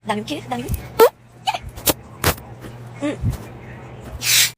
Dá-me o quê? Dá-me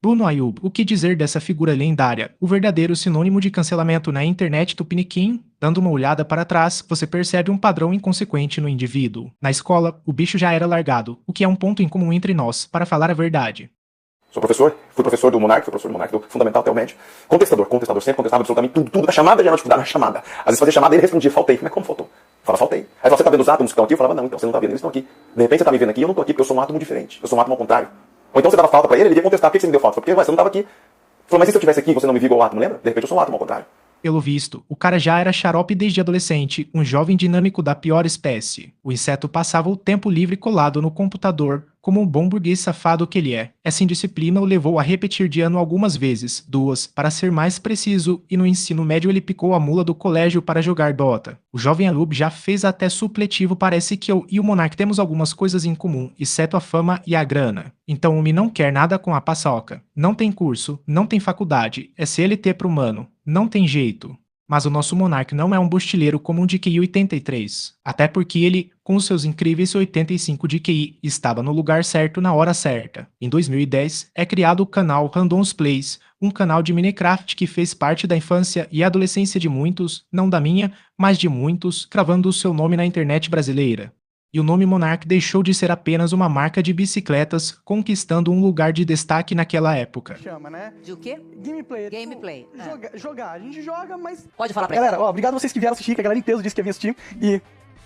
Bruno Ayub, o que dizer dessa figura lendária, o verdadeiro sinônimo de cancelamento na internet tupiniquim? Dando uma olhada para trás, você percebe um padrão inconsequente no indivíduo. Na escola, o bicho já era largado, o que é um ponto em comum entre nós, para falar a verdade. Sou professor, fui professor do Monark, fui professor do Monark, do Fundamental até o médio. Contestador, sempre contestava absolutamente tudo. A chamada já era uma dificuldade, a chamada. Às vezes fazia chamada e ele respondia, faltei. Mas como faltou? Fala, faltei. Aí você tá vendo os átomos que estão aqui? Eu falava, não, então você não tá vendo, eles estão aqui. De repente você tá me vendo aqui, eu não tô aqui porque eu sou um átomo diferente. Eu sou um átomo ao contrário. Ou então você dava falta pra ele ia contestar, por que você me deu falta? Porque você não tava aqui. Falou, mas e se eu estivesse aqui e você não me viu igual átomo, lembra? De repente eu sou um átomo ao contrário. Pelo visto, o cara já era xarope desde adolescente, um jovem dinâmico da pior espécie. O inseto passava o tempo livre colado no computador, como um bom burguês safado que ele é. Essa indisciplina o levou a repetir de ano algumas vezes, 2, para ser mais preciso, e no ensino médio ele picou a mula do colégio para jogar Dota. O jovem Ayub já fez até supletivo, parece que eu e o Monark temos algumas coisas em comum, exceto a fama e a grana. Então o Mi não quer nada com a paçoca. Não tem curso, não tem faculdade, é CLT pro mano. Não tem jeito. Mas o nosso Monark não é um bostileiro como um de QI 83. Até porque ele, com os seus incríveis 85 de QI, estava no lugar certo na hora certa. Em 2010, é criado o canal Randoms Plays, um canal de Minecraft que fez parte da infância e adolescência de muitos, não da minha, mas de muitos, cravando o seu nome na internet brasileira. E o nome Monark deixou de ser apenas uma marca de bicicletas, conquistando um lugar de destaque naquela época. Chama, né? De o quê? Gameplay. Gameplay. Jogar. A gente joga, mas... Pode falar pra ele. Galera, ó, obrigado vocês que vieram assistir, que a galera em peso disse que ia vir assistir. E...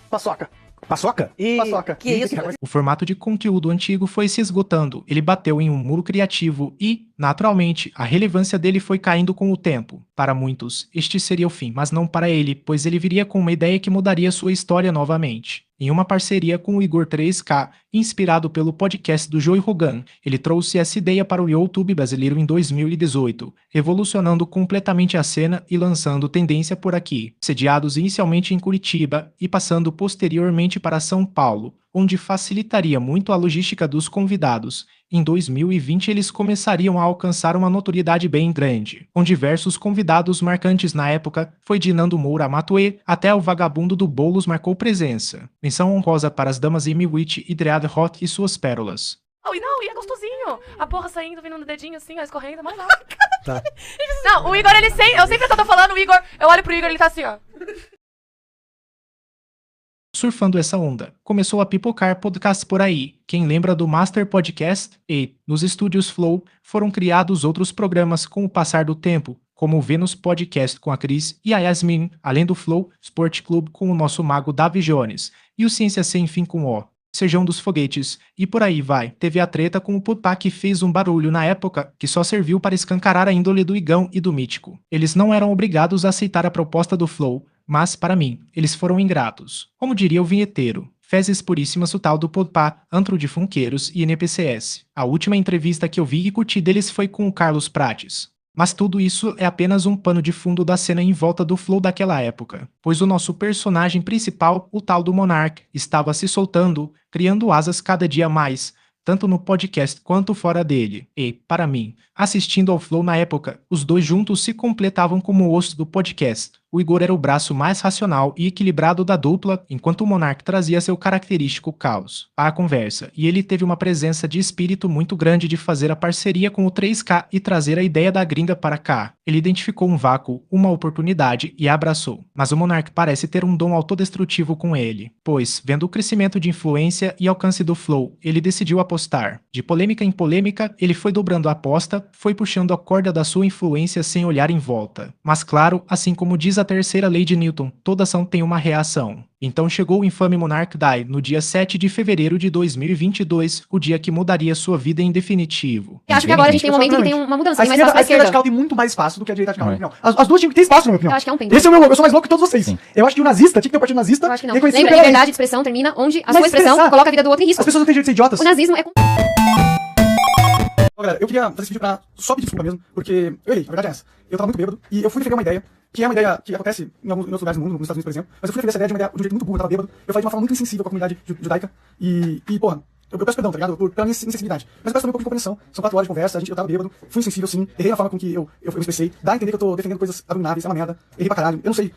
paçoca. Paçoca? Paçoca. Que isso? O formato de conteúdo antigo foi se esgotando, ele bateu em um muro criativo e, naturalmente, a relevância dele foi caindo com o tempo. Para muitos, este seria o fim, mas não para ele, pois ele viria com uma ideia que mudaria sua história novamente. Em uma parceria com o Igor 3K, inspirado pelo podcast do Joey Rogan, ele trouxe essa ideia para o YouTube brasileiro em 2018, revolucionando completamente a cena e lançando tendência por aqui, sediados inicialmente em Curitiba e passando posteriormente para São Paulo, onde facilitaria muito a logística dos convidados. Em 2020 eles começariam a alcançar uma notoriedade bem grande, com diversos convidados marcantes na época, foi de Nando Moura a Matuê, até o vagabundo do Boulos marcou presença. Menção honrosa para as damas Amy Witt e Dread Hot e suas pérolas. Não, e é gostosinho. A porra saindo, vindo no dedinho assim, ó, escorrendo, mas não. Tá. Não, o Igor, eu sempre tô falando, o Igor, eu olho pro Igor, ele tá assim, ó. Surfando essa onda, começou a pipocar podcasts por aí. Quem lembra do Master Podcast? E, nos estúdios Flow, foram criados outros programas com o passar do tempo, como o Vênus Podcast com a Cris e a Yasmin, além do Flow Sport Club com o nosso mago Davi Jones, e o Ciência Sem Fim com o Sejão dos Foguetes, e por aí vai. Teve a treta com o Pupá que fez um barulho na época que só serviu para escancarar a índole do Igão e do Mítico. Eles não eram obrigados a aceitar a proposta do Flow, mas, para mim, eles foram ingratos. Como diria o vinheteiro, fezes puríssimas o tal do Podpah, antro de funqueiros e NPCS. A última entrevista que eu vi e curti deles foi com o Carlos Prates. Mas tudo isso é apenas um pano de fundo da cena em volta do Flow daquela época, pois o nosso personagem principal, o tal do Monark, estava se soltando, criando asas cada dia mais, tanto no podcast quanto fora dele. E, para mim, assistindo ao Flow na época, os dois juntos se completavam como o osso do podcast. O Igor era o braço mais racional e equilibrado da dupla, enquanto o Monark trazia seu característico caos à conversa, e ele teve uma presença de espírito muito grande de fazer a parceria com o 3K e trazer a ideia da gringa para cá. Ele identificou um vácuo, uma oportunidade e a abraçou. Mas o Monark parece ter um dom autodestrutivo com ele, pois, vendo o crescimento de influência e alcance do Flow, ele decidiu apostar. De polêmica em polêmica, ele foi dobrando a aposta, foi puxando a corda da sua influência sem olhar em volta. Mas claro, assim como diz a terceira lei de Newton, toda ação tem uma reação. Então chegou o infame Monark Die no dia 7 de fevereiro de 2022, o dia que mudaria sua vida em definitivo. Eu acho que agora a gente tem um momento que tem uma mudança. A Tem mais espaço pra esquerda esquerda. radical tem muito mais espaço do que a direita radical, na minha Não opinião. As duas tinham que ter espaço, na minha opinião. Eu acho que é um pêndulo. Esse é o meu louco, eu sou mais louco que todos vocês. Sim. Eu acho que o nazista tinha que ter um partido nazista. Eu acho que não. reconhecido Lembra, pela liberdade de lei. expressão termina onde a Mas sua expressão expressar. coloca a vida do outro em risco. As pessoas não têm jeito de ser idiotas. O nazismo é... Ó, galera, eu queria fazer esse vídeo pra só pedir desculpa mesmo, porque eu errei, a verdade é essa. Eu tava muito bêbado e eu fui defender uma ideia, que é uma ideia que acontece em outros lugares do mundo, nos Estados Unidos, por exemplo, mas eu fui defender essa ideia de uma ideia de um jeito muito burro, eu tava bêbado, eu falei de uma forma muito insensível com a comunidade judaica e porra, eu peço perdão, tá ligado? Pela minha insensibilidade. Mas eu peço também um pouco de compreensão. São 4 horas de conversa, eu tava bêbado, fui insensível sim, errei na forma com que eu me expressei, dá a entender que eu tô defendendo coisas abomináveis, é uma merda, errei pra caralho, eu não sei.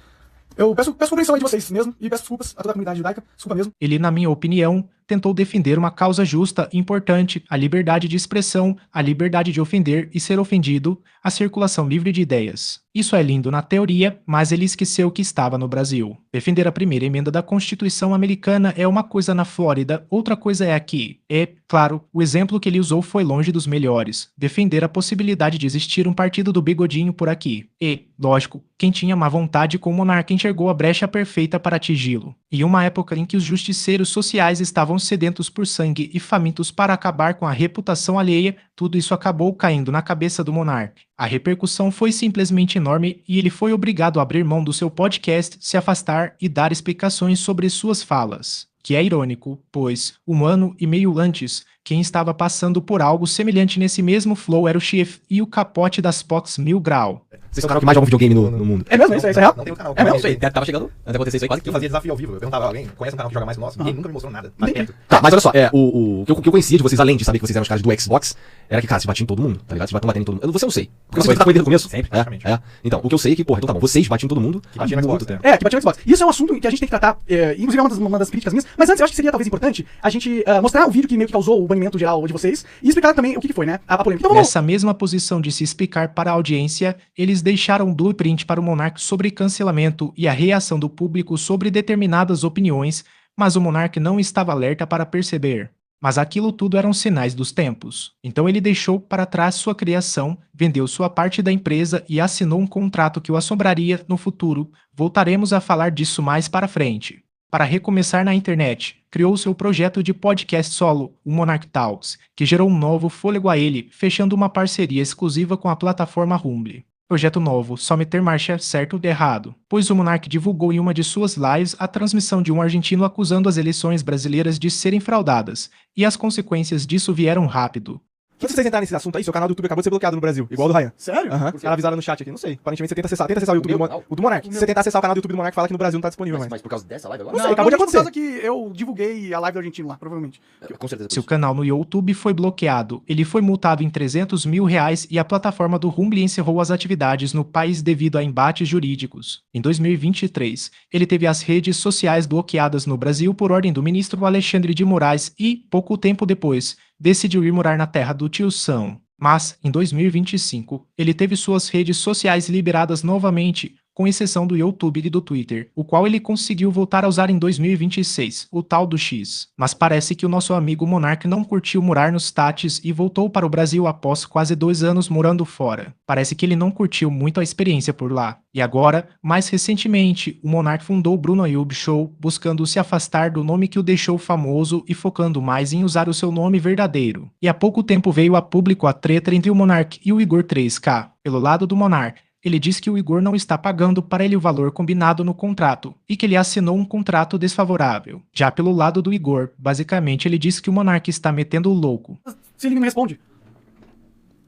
Eu peço compreensão aí de vocês mesmo, e peço desculpas a toda a comunidade judaica, desculpa mesmo. Ele, na minha opinião, tentou defender uma causa justa e importante, a liberdade de expressão, a liberdade de ofender e ser ofendido, a circulação livre de ideias. Isso é lindo na teoria, mas ele esqueceu que estava no Brasil. Defender a primeira emenda da Constituição americana é uma coisa na Flórida, outra coisa é aqui. E, claro, o exemplo que ele usou foi longe dos melhores. Defender a possibilidade de existir um partido do bigodinho por aqui. E, lógico, quem tinha má vontade com o monarca enxergou a brecha perfeita para atingi-lo. Em uma época em que os justiceiros sociais estavam sedentos por sangue e famintos para acabar com a reputação alheia, tudo isso acabou caindo na cabeça do monarca. A repercussão foi simplesmente enorme e ele foi obrigado a abrir mão do seu podcast, se afastar e dar explicações sobre suas falas. Que é irônico, pois, um ano e meio antes, quem estava passando por algo semelhante nesse mesmo flow era o Chief e o capote das Fox Mil Grau. Vocês são o canal que mais joga videogame no mundo. É mesmo? Isso é real? Não tem outro canal. É mesmo? Isso aí, tava chegando, antes de acontecer isso aí, quase que Eu fazia desafio ao vivo. Eu perguntava, alguém conhece um canal que joga mais que o nosso? Ninguém nunca me mostrou nada. Mais perto. Tá, mas olha só, o que eu conhecia de vocês, além de saber que vocês eram os caras do Xbox, era que, cara, vocês batiam em todo mundo, tá ligado? Vocês batiam em todo mundo. Você eu não sei. Porque você tá com ele desde o começo? Sempre, praticamente. Então, o que eu sei é que, porra, então tá bom, vocês batiam em todo mundo Que batia há no muito Xbox, tempo. Que batia no Xbox. Isso é um assunto que a gente tem que tratar, inclusive é uma das críticas minhas, mas antes eu acho que seria talvez importante a gente mostrar o vídeo que meio que causou o banimento geral de vocês e explicar também o que foi, né, a polêmica. Então vamos... Nessa mesma posição de se explicar para a audiência, eles deixaram um blueprint para o monarca sobre cancelamento e a reação do público sobre determinadas opiniões, mas o monarca não estava alerta para perceber. Mas aquilo tudo eram sinais dos tempos. Então ele deixou para trás sua criação, vendeu sua parte da empresa e assinou um contrato que o assombraria no futuro. Voltaremos a falar disso mais para frente. Para recomeçar na internet, criou seu projeto de podcast solo, o Monarch Talks, que gerou um novo fôlego a ele, fechando uma parceria exclusiva com a plataforma Rumble. Projeto novo, só meter marcha certo ou errado, pois o Monark divulgou em uma de suas lives a transmissão de um argentino acusando as eleições brasileiras de serem fraudadas, e as consequências disso vieram rápido. Antes de vocês entrarem nesse assunto aí, seu canal do YouTube acabou de ser bloqueado no Brasil, igual o do Ryan. Sério? Aham, os caras avisaram no chat aqui, não sei. Aparentemente você tenta acessar o YouTube o do Monark. Se você tentar acessar o canal do YouTube do Monark, fala que no Brasil não tá disponível mais. Mas por causa dessa live agora? Não sei, acabou de acontecer. Por causa que eu divulguei a live do argentino lá, provavelmente. Com certeza. Seu canal no YouTube foi bloqueado, ele foi multado em R$300 mil e a plataforma do Rumble encerrou as atividades no país devido a embates jurídicos. Em 2023, ele teve as redes sociais bloqueadas no Brasil por ordem do ministro Alexandre de Moraes e, pouco tempo depois, decidiu ir morar na terra do tio Sam. Mas, em 2025, ele teve suas redes sociais liberadas novamente, com exceção do YouTube e do Twitter, o qual ele conseguiu voltar a usar em 2026, o tal do X. Mas parece que o nosso amigo Monark não curtiu morar nos States e voltou para o Brasil após quase 2 anos morando fora. Parece que ele não curtiu muito a experiência por lá. E agora, mais recentemente, o Monark fundou o Bruno Ayub Show, buscando se afastar do nome que o deixou famoso e focando mais em usar o seu nome verdadeiro. E há pouco tempo veio a público a treta entre o Monark e o Igor 3K. Pelo lado do Monark, ele diz que o Igor não está pagando para ele o valor combinado no contrato e que ele assinou um contrato desfavorável. Já pelo lado do Igor, basicamente ele diz que o Monark está metendo o louco. Se ele não me responde.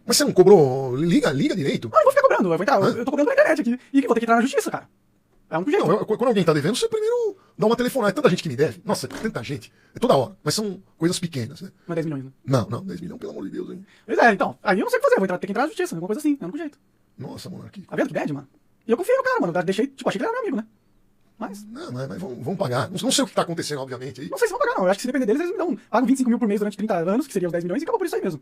Mas você não cobrou? Liga direito. Ah, eu vou ficar cobrando, eu vou entrar, eu tô cobrando na internet aqui. E vou ter que entrar na justiça, cara. É um jeito. Não, quando alguém tá devendo, você primeiro dá uma telefonada. É tanta gente que me deve. Nossa, é tanta gente. É toda hora. Mas são coisas pequenas, né? Não é 10 milhões, né? Não, 10 milhões, pelo amor de Deus, hein? Pois é, então. Aí eu não sei o que fazer, eu vou ter que entrar na justiça, alguma coisa assim, é o único jeito. Nossa, Monark. Tá vendo que bad, mano? E eu confio no cara, mano. Eu deixei, tipo, achei que ele era meu amigo, né? Mas. Não, mas vamos pagar. Não sei o que tá acontecendo, obviamente. Aí. Não sei se vão pagar, não. Eu acho que se depender deles, eles me dão. Pagam 25 mil por mês durante 30 anos, que seria os 10 milhões, e acabou por isso aí mesmo.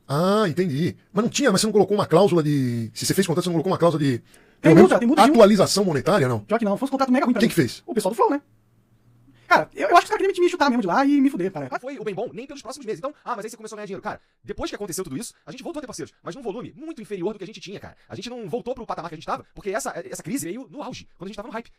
Ah, entendi. Mas você não colocou uma cláusula de. Se você fez contrato, você não colocou uma cláusula de. Tem multa de atualização monetária, não? Pior que não, fosse um contrato mega ruim pra Quem mim. que fez? O pessoal do Flow, né? Cara, eu acho que os caras queriam me chutar mesmo de lá e me fuder, cara. Não foi o bem bom nem pelos próximos meses. Então, mas aí você começou a ganhar dinheiro. Cara, depois que aconteceu tudo isso, a gente voltou a ter parceiros, mas num volume muito inferior do que a gente tinha, cara. A gente não voltou pro patamar que a gente tava, porque essa crise veio no auge, quando a gente tava no hype.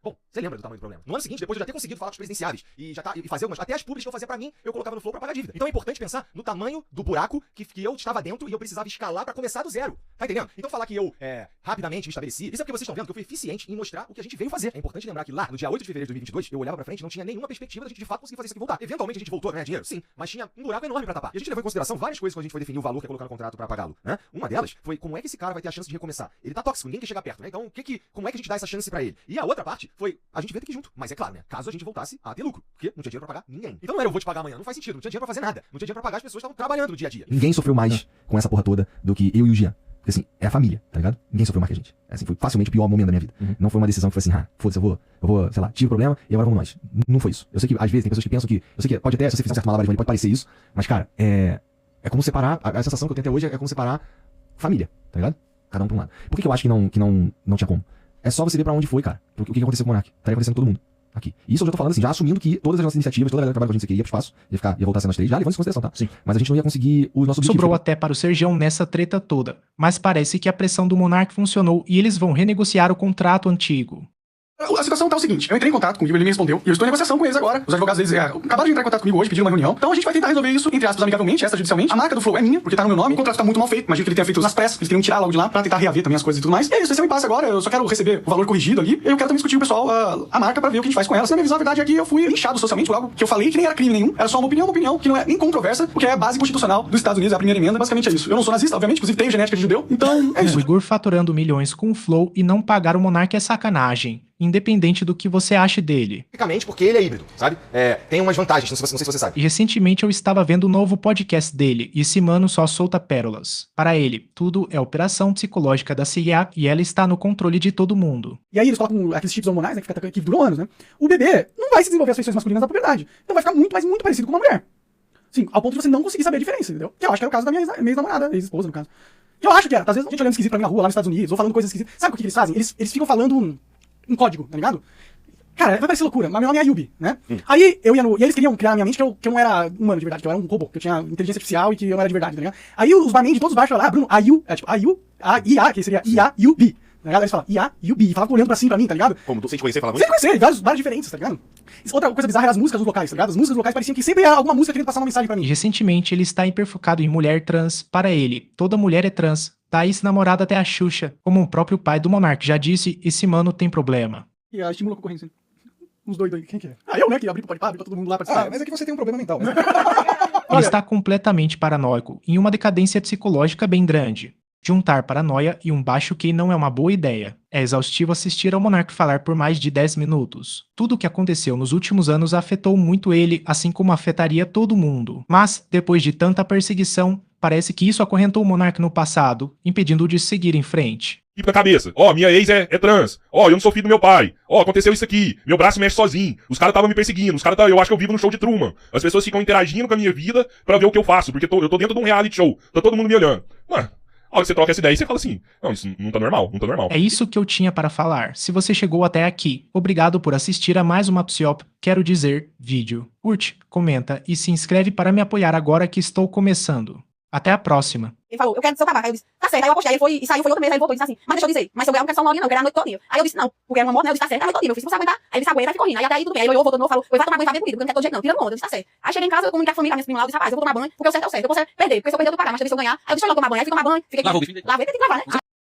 Bom, você lembra do tamanho do problema. No ano seguinte, depois de eu já ter conseguido falar com os presidenciáveis e fazer algumas, até as públicas que eu fazia pra mim, eu colocava no Flow pra pagar dívida. Então é importante pensar no tamanho do buraco que eu estava dentro e eu precisava escalar pra começar do zero. Tá entendendo? Então falar que eu rapidamente me estabeleci, isso é porque vocês estão vendo que eu fui eficiente em mostrar o que a gente veio fazer. É importante lembrar que lá, no dia 8 de fevereiro de 2022, eu olhava pra frente e não tinha nenhuma perspectiva da gente de fato conseguir fazer isso aqui voltar. Eventualmente a gente voltou a ganhar dinheiro, sim, mas tinha um buraco enorme pra tapar. E a gente levou em consideração várias coisas quando a gente foi definir o valor que ia colocar no contrato pra pagá-lo, né? Uma delas foi como é que esse cara vai ter a chance de recomeçar. Ele tá tóxico, ninguém quer chegar perto, né? Então, como é que a gente dá essa chance pra ele? E a outra parte foi, a gente veio aqui junto, mas é claro, né? Caso a gente voltasse a ter lucro, porque não tinha dinheiro pra pagar ninguém. Então não era eu vou te pagar amanhã, não faz sentido, não tinha dinheiro pra fazer nada, não tinha dinheiro pra pagar as pessoas que estavam trabalhando no dia a dia. Ninguém sofreu mais com essa porra toda do que eu e o Jean. Porque assim, é a família, tá ligado? Ninguém sofreu mais que a gente. Assim, foi facilmente o pior momento da minha vida. Não foi uma decisão que foi assim, foda-se, eu vou, sei lá, tive o problema e agora vamos nós. Não foi isso. Eu sei que às vezes tem pessoas que pensam que, eu sei que pode até, se você fizer um certo malabarismo, pode parecer isso, mas cara, é como separar, a sensação que eu tenho até hoje é como separar família, tá ligado? Cada um pra um lado. Por que eu acho que não tinha como? É só você ver pra onde foi, cara. O que aconteceu com o Monark. Estaria acontecendo com todo mundo. Aqui. E isso eu já tô falando assim, já assumindo que todas as nossas iniciativas, toda a galera que trabalha com a gente aqui ia pro espaço, ia voltar a ser nós três, já levando isso em consideração, tá? Sim. Mas a gente não ia conseguir o nosso objetivo. Sobrou até para o Sergião nessa treta toda, mas parece que a pressão do Monark funcionou e eles vão renegociar o contrato antigo. A situação tá o seguinte, eu entrei em contato comigo, ele me respondeu, e eu estou em negociação com eles agora. Os advogados deles acabaram de entrar em contato comigo hoje, pediram uma reunião. Então a gente vai tentar resolver isso, entre aspas, amigavelmente, extrajudicialmente. A marca do Flow é minha, porque tá no meu nome, o contrato tá muito mal feito. Imagino que ele tenha feito nas pressas, eles queriam tirar logo de lá pra tentar reaver também as coisas e tudo mais. E é isso, esse é o impasse agora, eu só quero receber o valor corrigido ali, e eu quero também discutir com o pessoal a marca pra ver o que a gente faz com ela. Se na minha visão, a verdade é que eu fui linchado socialmente por algo que eu falei que nem era crime nenhum, era só uma opinião que não é incontroversa, porque é a base constitucional dos Estados Unidos, é a primeira emenda, basicamente é isso. Eu não sou nazista, obviamente, inclusive tenho genética de judeu, então é isso. O Igor faturando milhões com o Flow e não pagar o Monark é sacanagem. Independente do que você ache dele. Basicamente porque ele é híbrido, sabe? Tem umas vantagens, não sei se você sabe. E recentemente eu estava vendo o novo podcast dele, e esse mano só solta pérolas. Para ele, tudo é operação psicológica da CIA e ela está no controle de todo mundo. E aí eles colocam aqueles chips hormonais, né, que duram anos, né? O bebê não vai se desenvolver as feições masculinas na puberdade. Então vai ficar muito parecido com uma mulher. Sim, ao ponto de você não conseguir saber a diferença, entendeu? Que eu acho que era o caso da minha ex-namorada, ex-esposa, no caso. Eu acho que era. Às vezes a gente olhando esquisito pra mim na rua, lá nos Estados Unidos, ou falando coisas esquisitas. Sabe o que eles fazem? Eles ficam falando um código, tá ligado? Cara, vai parecer loucura, mas meu nome é Ayubi, né? Aí eu ia no. E eles queriam criar na minha mente que eu não era humano de verdade, que eu era um robô, que eu tinha inteligência artificial e que eu não era de verdade, tá ligado? Aí os barman de todos os bares falaram, Bruno, IA, que seria IA-U-B, tá ligado? Aí eles falam IA-U-B, e falavam olhando pra mim, tá ligado? Como, sem te conhecer, falava Sem conhecer, vários bares diferentes, tá ligado? Outra coisa bizarra era as músicas dos locais, tá ligado? As músicas dos locais pareciam que sempre era alguma música querendo passar uma mensagem pra E mim. recentemente ele está hiperfocado em mulher trans. Para ele, toda mulher é trans. Tá aí namorada até a Xuxa. Como o próprio pai do Monark já disse, esse mano tem problema. E estimula a concorrência. Uns doidos aí, quem que é? Eu, né, que abri pro Podpah, abri pra todo mundo lá participar. Mas é que você tem um problema mental. Ele está completamente paranoico, em uma decadência psicológica bem grande. Juntar paranoia e um baixo QI não é uma boa ideia. É exaustivo assistir ao Monark falar por mais de 10 minutos. Tudo o que aconteceu nos últimos anos afetou muito ele, assim como afetaria todo mundo. Mas, depois de tanta perseguição, parece que isso acorrentou o Monark no passado, impedindo-o de seguir em frente. E pra cabeça, minha ex é trans, eu não sou filho do meu pai, aconteceu isso aqui, meu braço mexe sozinho, os caras estavam me perseguindo, eu acho que eu vivo no show de Truman, as pessoas ficam interagindo com a minha vida pra ver o que eu faço, porque eu tô dentro de um reality show, tá todo mundo me olhando. Mano, a hora que você troca essa ideia, você fala assim, não, isso não tá normal. É isso que eu tinha para falar. Se você chegou até aqui, obrigado por assistir a mais uma Psiop, quero dizer, vídeo. Curte, comenta e se inscreve para me apoiar agora que estou começando. Até a próxima. Ele falou, eu quero do seu tabaco. Aí eu disse, tá certo. Aí eu apostei, aí ele foi e saiu, foi outra vez, aí ele voltou e disse assim, mas deixa eu dizer, mas se eu ganhar, eu não quero só uma horinha não, eu quero a noite todinha. Aí eu disse, não, porque era uma moto, né? Eu disse, tá certo, a noite todinha. Eu fiz, você aguentar? Aí ele disse, aguenta, aí ficou rindo. Aí até aí tudo bem. Aí ele olhou, voltou de novo, falou, vai tomar banho, vai ver bonito, porque eu não quero todo jeito não, tira onda. Eu disse, tá certo. Aí cheguei em casa, eu comuniquei a família, minha prima lá, eu disse, rapaz, eu vou tomar banho, porque o certo é o certo. Eu posso perder, porque se eu perder eu tenho que pagar, mas também se eu ganhar, aí eu deixa eu logo tomar banho, aí fui tomar banho, fiquei aqui. Lavei, tem que lavar, né?